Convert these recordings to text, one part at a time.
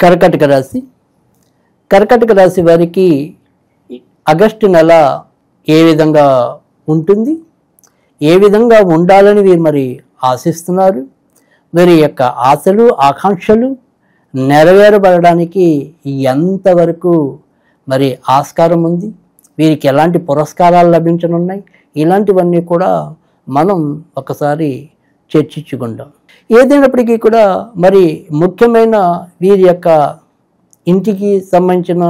కర్కాటక రాశి. కర్కాటక రాశి వారికి ఆగస్టు నెల ఏ విధంగా ఉంటుంది, ఏ విధంగా ఉండాలని వీరు మరి ఆశిస్తున్నారు, వీరి యొక్క ఆశలు ఆకాంక్షలు నెరవేరబడడానికి ఎంతవరకు మరి ఆస్కారం ఉంది, వీరికి ఎలాంటి పురస్కారాలు లభించనున్నాయి, ఇలాంటివన్నీ కూడా మనం ఒకసారి చర్చించుకుందాం. ఏదైనప్పటికీ కూడా మరి ముఖ్యమైన వీరి యొక్క ఇంటికి సంబంధించిన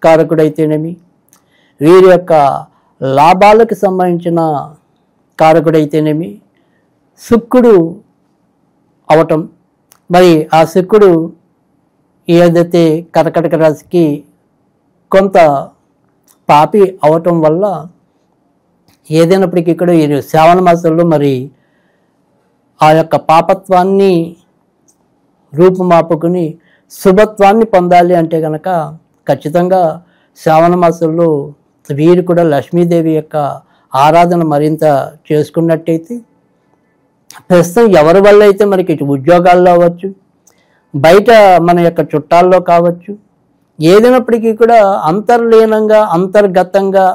కారకుడైతేనేమి, వీరి యొక్క లాభాలకు సంబంధించిన కారకుడైతేనేమి శుక్రుడు అవటం, మరి ఆ శుక్రుడు ఏదైతే కర్కాటక రాశికి కొంత పాపి అవటం వల్ల ఏదైనప్పటికీ కూడా ఈ శ్రావణ మాసంలో మరి ఆ యొక్క పాపత్వాన్ని రూపుమాపుకుని శుభత్వాన్ని పొందాలి అంటే కనుక ఖచ్చితంగా శ్రావణ మాసంలో వీరు కూడా లక్ష్మీదేవి యొక్క ఆరాధన మరింత చేసుకున్నట్టయితే ప్రస్తుతం ఎవరి వల్ల అయితే మనకి ఉద్యోగాల్లో అవ్వచ్చు, బయట మన యొక్క చుట్టాల్లో కావచ్చు, ఏదైనప్పటికీ కూడా అంతర్లీనంగా అంతర్గతంగా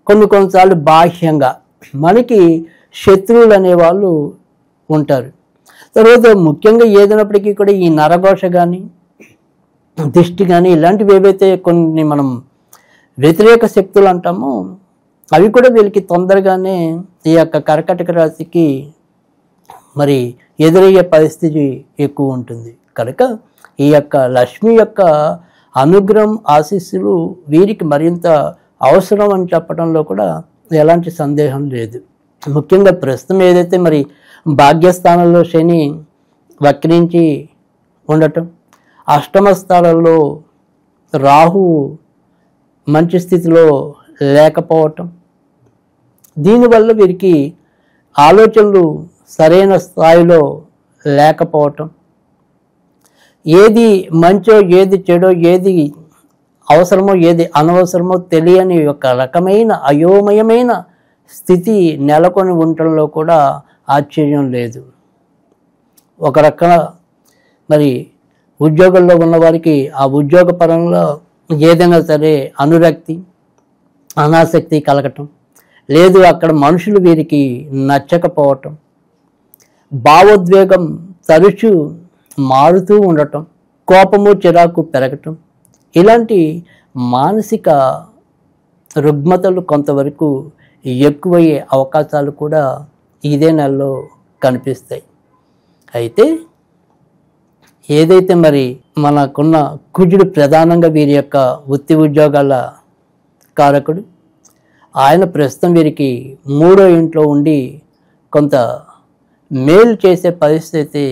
కొన్నిసార్లు బాహ్యంగా మనకి శత్రువులు అనేవాళ్ళు ఉంటారు. తర్వాత ముఖ్యంగా ఏదైనప్పటికీ కూడా ఈ నరఘోష కానీ దిష్టి కానీ ఇలాంటివి ఏవైతే కొన్ని మనం వ్యతిరేక శక్తులు అంటామో అవి కూడా వీళ్ళకి తొందరగానే ఈ యొక్క కర్కాటక రాశికి మరి ఎదురయ్యే పరిస్థితి ఎక్కువ ఉంటుంది. కనుక ఈ యొక్క లక్ష్మి యొక్క అనుగ్రహం ఆశీస్సులు వీరికి మరింత అవసరం అని చెప్పడంలో కూడా ఎలాంటి సందేహం లేదు. ముఖ్యంగా ప్రస్తుతం ఏదైతే మరి భాగ్యస్థానంలో శని వక్రించి ఉండటం, అష్టమ స్థానంలో రాహు మంచి స్థితిలో లేకపోవటం, దీనివల్ల వీరికి ఆలోచనలు సరైన స్థాయిలో లేకపోవటం, ఏది మంచో ఏది చెడో ఏది అవసరమో ఏది అనవసరమో తెలియని ఒక రకమైన అయోమయమైన స్థితి నెలకొని ఉండటంలో కూడా ఆశ్చర్యం లేదు. ఒక రకంగా మరి ఉద్యోగంలో ఉన్నవారికి ఆ ఉద్యోగ పరంలో ఏదైనా సరే అనురక్తి అనాసక్తి కలగటం, లేదు అక్కడ మనుషులు వీరికి నచ్చకపోవటం, భావోద్వేగం తరచూ మారుతూ ఉండటం, కోపము చిరాకు పెరగటం, ఇలాంటి మానసిక రుగ్మతలు కొంతవరకు ఎక్కువయ్యే అవకాశాలు కూడా ఇదే నెలలో కనిపిస్తాయి. అయితే ఏదైతే మరి మనకున్న కుజుడు ప్రధానంగా వీరి యొక్క వృత్తి ఉద్యోగాల కారకుడు, ఆయన ప్రస్తుతం వీరికి 3వ ఇంట్లో ఉండి కొంత మేలు చేసే పరిస్థితి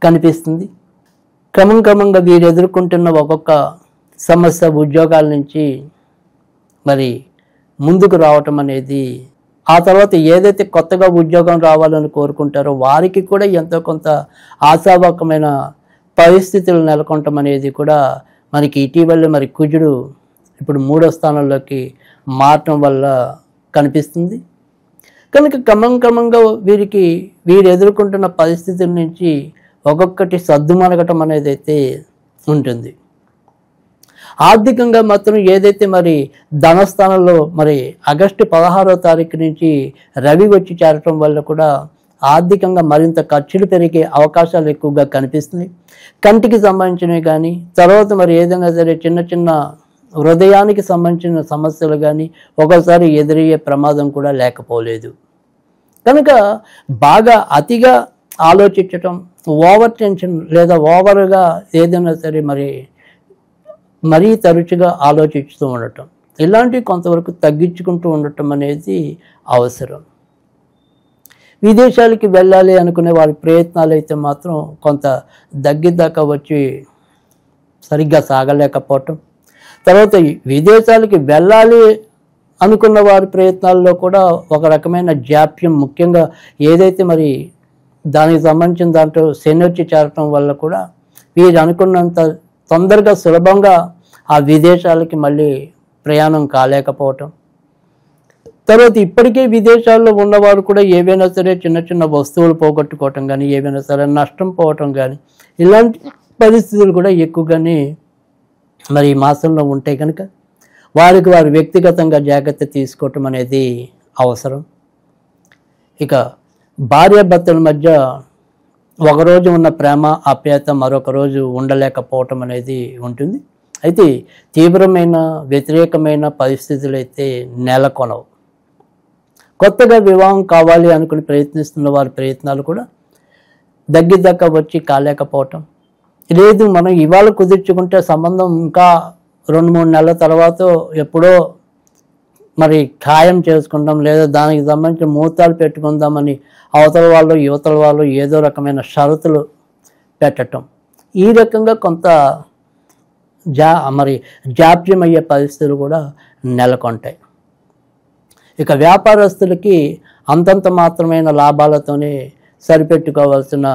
కనిపిస్తుంది. క్రమంగా వీరు ఎదుర్కొంటున్న ఒక్కొక్క సమస్య ఉద్యోగాల నుంచి మరి ముందుకు రావటం అనేది, ఆ తర్వాత ఏదైతే కొత్తగా ఉద్యోగం రావాలని కోరుకుంటారో వారికి కూడా ఎంతో కొంత ఆశావాకమైన పరిస్థితులు నెలకొనటం అనేది కూడా మనకి ఇటీవల మరి కుజుడు ఇప్పుడు 3వ స్థానంలోకి మారటం వల్ల కనిపిస్తుంది. కనుక క్రమంగా వీరు ఎదుర్కొంటున్న పరిస్థితుల నుంచి ఒక్కొక్కటి సర్దుమణగటం అనేది అయితే ఉంటుంది. ఆర్థికంగా మాత్రం ఏదైతే మరి ధనస్థానంలో మరి ఆగస్టు 16వ తారీఖు నుంచి రవి వచ్చి చేరటం వల్ల కూడా ఆర్థికంగా మరింత ఖర్చులు పెరిగే అవకాశాలు ఎక్కువగా కనిపిస్తున్నాయి. కంటికి సంబంధించినవి కానీ, తర్వాత మరి ఏదైనా సరే చిన్న హృదయానికి సంబంధించిన సమస్యలు కానీ ఒకసారి ఎదురయ్యే ప్రమాదం కూడా లేకపోలేదు. కనుక బాగా అతిగా ఆలోచించటం, ఓవర్ టెన్షన్ లేదా ఓవర్గా ఏదైనా సరే మరీ తరచుగా ఆలోచిస్తూ ఉండటం, ఇలాంటివి కొంతవరకు తగ్గించుకుంటూ ఉండటం అనేది అవసరం. విదేశాలకి వెళ్ళాలి అనుకునే వారి ప్రయత్నాలు అయితే మాత్రం కొంత దగ్గరదాకా వచ్చి సరిగ్గా సాగలేకపోవటం, తర్వాత విదేశాలకి వెళ్ళాలి అనుకున్న వారి ప్రయత్నాల్లో కూడా ఒక రకమైన జాప్యం, ముఖ్యంగా ఏదైతే మరి దానికి సంబంధించిన దాంట్లో శని వచ్చి చేరటం వల్ల కూడా వీరు అనుకున్నంత తొందరగా సులభంగా ఆ విదేశాలకి మళ్ళీ ప్రయాణం కాలేకపోవటం, తర్వాత ఇప్పటికే విదేశాల్లో ఉన్నవారు కూడా ఏవైనా సరే చిన్న వస్తువులు పోగొట్టుకోవటం కానీ, ఏవైనా సరే నష్టం పోవటం కానీ, ఇలాంటి పరిస్థితులు కూడా ఎక్కువగానే మరి ఈ మాసంలో ఉంటాయి కనుక వారికి వారు వ్యక్తిగతంగా జాగ్రత్త తీసుకోవటం అనేది అవసరం. ఇక భార్యాభర్తల మధ్య ఒకరోజు ఉన్న ప్రేమ ఆప్యాయత మరొక రోజు ఉండలేకపోవటం అనేది ఉంటుంది. అయితే తీవ్రమైన వ్యతిరేకమైన పరిస్థితులు అయితే నెలకొనవు. కొత్తగా వివాహం కావాలి అనుకుని ప్రయత్నిస్తున్న వారి ప్రయత్నాలు కూడా దగ్గర వచ్చి కాలేకపోవటం, లేదు మనం ఇవాళ కుదుర్చుకుంటే సంబంధం ఇంకా 2-3 నెలల తర్వాత ఎప్పుడో మరి ఖాయం చేసుకుంటాం, లేదా దానికి సంబంధించిన ముహూర్తాలు పెట్టుకుందామని అవతల వాళ్ళు యువతల వాళ్ళు ఏదో రకమైన షరతులు పెట్టడం, ఈ రకంగా కొంత జాప్యం అయ్యే పరిస్థితులు కూడా నెలకొంటాయి. ఇక వ్యాపారస్తులకి అంతంత మాత్రమైన లాభాలతోనే సరిపెట్టుకోవాల్సిన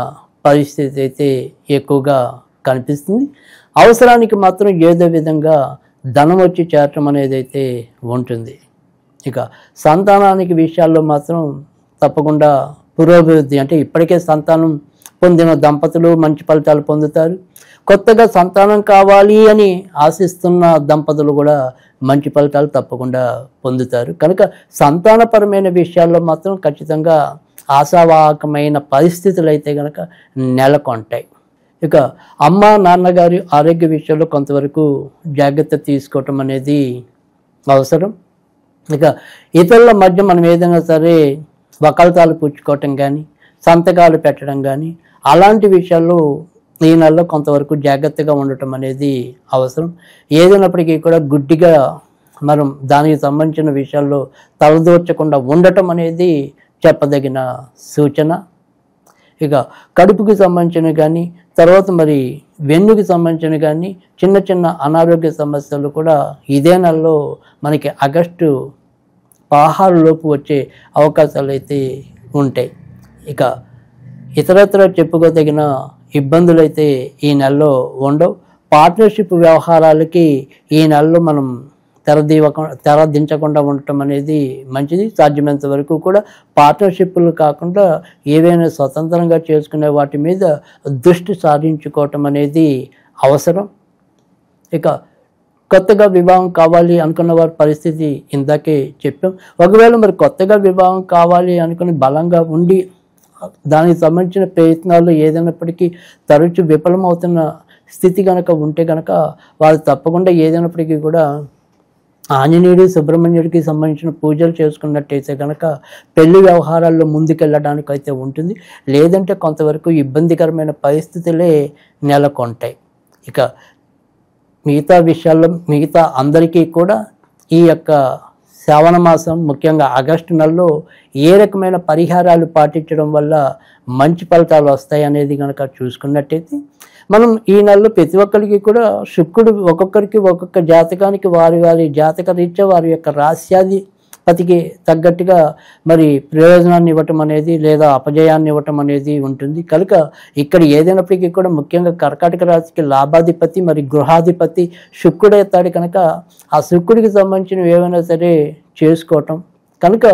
పరిస్థితి అయితే ఎక్కువగా కనిపిస్తుంది. అవసరానికి మాత్రం ఏదో విధంగా ధనం వచ్చి చేరటం అనేది అయితే ఉంటుంది. ఇక సంతానానికి విషయాల్లో మాత్రం తప్పకుండా పురోభివృద్ధి, అంటే ఇప్పటికే సంతానం పొందిన దంపతులు మంచి ఫలితాలు పొందుతారు. కొత్తగా సంతానం కావాలి అని ఆశిస్తున్న దంపతులు కూడా మంచి ఫలితాలు తప్పకుండా పొందుతారు. కనుక సంతానపరమైన విషయాల్లో మాత్రం ఖచ్చితంగా ఆశావాహకమైన పరిస్థితులు అయితే కనుక నెలకొంటాయి. ఇక అమ్మ నాన్నగారి ఆరోగ్య విషయంలో కొంతవరకు జాగ్రత్త తీసుకోవటం అనేది అవసరం. ఇక ఇతరుల మధ్య మనం ఏదైనా సరే వకాల్తాలు పుచ్చుకోవటం కానీ సంతకాలు పెట్టడం కానీ అలాంటి విషయాల్లో ఈ నెలలో కొంతవరకు జాగ్రత్తగా ఉండటం అనేది అవసరం. ఏదైనప్పటికీ కూడా గుడ్డిగా మనం దానికి సంబంధించిన విషయాల్లో తలదూర్చకుండా ఉండటం అనేది చెప్పదగిన సూచన. ఇక కడుపుకి సంబంధించిన కానీ తర్వాత మరి వెన్నుకి సంబంధించిన కానీ చిన్న చిన్న అనారోగ్య సమస్యలు కూడా ఇదే నెలలో మనకి ఆగస్టు 16 లోపు వచ్చే అవకాశాలు అయితే ఉంటాయి. ఇక ఇతరత్ర చెప్పుకోదగిన ఇబ్బందులు అయితే ఈ నెలలో ఉండవు. పార్ట్నర్షిప్ వ్యవహారాలకి ఈ నెలలో మనం తెరదించకుండా ఉండటం అనేది మంచిది. సాధ్యమైనంత వరకు కూడా పార్ట్నర్షిప్లు కాకుండా ఏవైనా స్వతంత్రంగా చేసుకునే వాటి మీద దృష్టి సారించుకోవటం అనేది అవసరం. ఇక కొత్తగా వివాహం కావాలి అనుకున్న వారి పరిస్థితి ఇందాకే చెప్పాం. ఒకవేళ మరి కొత్తగా వివాహం కావాలి అనుకుని బలంగా ఉండి దానికి సంబంధించిన ప్రయత్నాలు ఏదైనప్పటికీ తరచు విఫలమవుతున్న స్థితి కనుక ఉంటే కనుక వారు తప్పకుండా ఏదైనప్పటికీ కూడా ఆంజనేయుడు సుబ్రహ్మణ్యుడికి సంబంధించిన పూజలు చేసుకున్నట్టయితే కనుక పెళ్లి వ్యవహారాల్లో ముందుకెళ్ళడానికి అయితే ఉంటుంది. లేదంటే కొంతవరకు ఇబ్బందికరమైన పరిస్థితులే నెలకొంటాయి. ఇక మిగతా విషయాల్లో మిగతా అందరికీ కూడా ఈ యొక్క శ్రావణ మాసం ముఖ్యంగా ఆగస్టు నెలలో ఏ రకమైన పరిహారాలు పాటించడం వల్ల మంచి ఫలితాలు వస్తాయి అనేది కనుక చూసుకున్నట్టయితే మనం ఈ నెలలో ప్రతి ఒక్కరికి కూడా శుక్రుడు ఒక్కొక్కరికి ఒక్కొక్క జాతకానికి వారి వారి జాతక రీత్యా వారి యొక్క రాశ్యాధిపతికి తగ్గట్టుగా మరి ప్రయోజనాన్ని ఇవ్వటం అనేది లేదా అపజయాన్ని ఇవ్వటం అనేది ఉంటుంది. కనుక ఇక్కడ ఏదైనప్పటికీ కూడా ముఖ్యంగా కర్కాటక రాశికి లాభాధిపతి మరి గృహాధిపతి శుక్రుడు అవుతాడు కనుక ఆ శుక్రుడికి సంబంధించినవి ఏమైనా సరే చేసుకోవటం. కనుక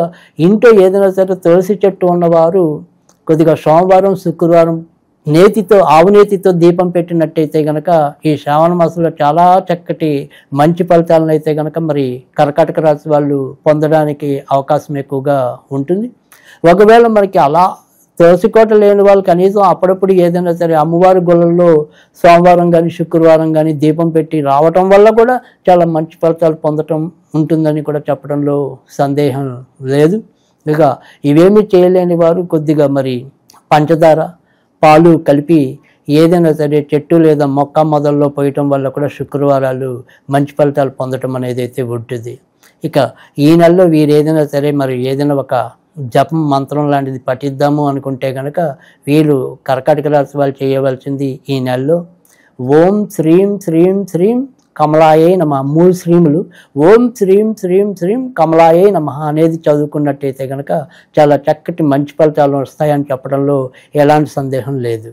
ఇంట్లో ఏదైనా సరే తులసి చెట్టు ఉన్నవారు కొద్దిగా సోమవారం శుక్రవారం ఆవు నేతితో దీపం పెట్టినట్టయితే కనుక ఈ శ్రావణ మాసంలో చాలా చక్కటి మంచి ఫలితాలను అయితే కనుక మరి కర్కాటక రాశి వాళ్ళు పొందడానికి అవకాశం ఎక్కువగా ఉంటుంది. ఒకవేళ మనకి అలా తులసికోట లేని వాళ్ళు కనీసం అప్పుడప్పుడు ఏదైనా సరే అమ్మవారి గుళ్ళల్లో సోమవారం కానీ శుక్రవారం కానీ దీపం పెట్టి రావటం వల్ల కూడా చాలా మంచి ఫలితాలు పొందటం ఉంటుందని కూడా చెప్పడంలో సందేహం లేదు. ఇక ఇవేమీ చేయలేని వారు కొద్దిగా మరి పంచదార పాలు కలిపి ఏదైనా సరే చెట్టు లేదా మొక్క మొదల్లో పోయటం వల్ల కూడా శుక్రవారాలు మంచి ఫలితాలు పొందటం అనేది అయితే ఉంటుంది. ఇక ఈ నెలలో వీరు ఏదైనా సరే మరి ఏదైనా ఒక జపం మంత్రం లాంటిది పఠిద్దాము అనుకుంటే కనుక వీరు కర్కాటక రాశి వాళ్ళు చేయవలసింది ఈ నెలలో ఓం శ్రీం శ్రీం శ్రీం కమలాయే నమ 3 శ్రీములు ఓం శ్రీం శ్రీం శ్రీం కమలాయే నమ అనేది చదువుకున్నట్టయితే కనుక చాలా చక్కటి మంచి ఫలితాలు వస్తాయని చెప్పడంలో ఎలాంటి సందేహం లేదు.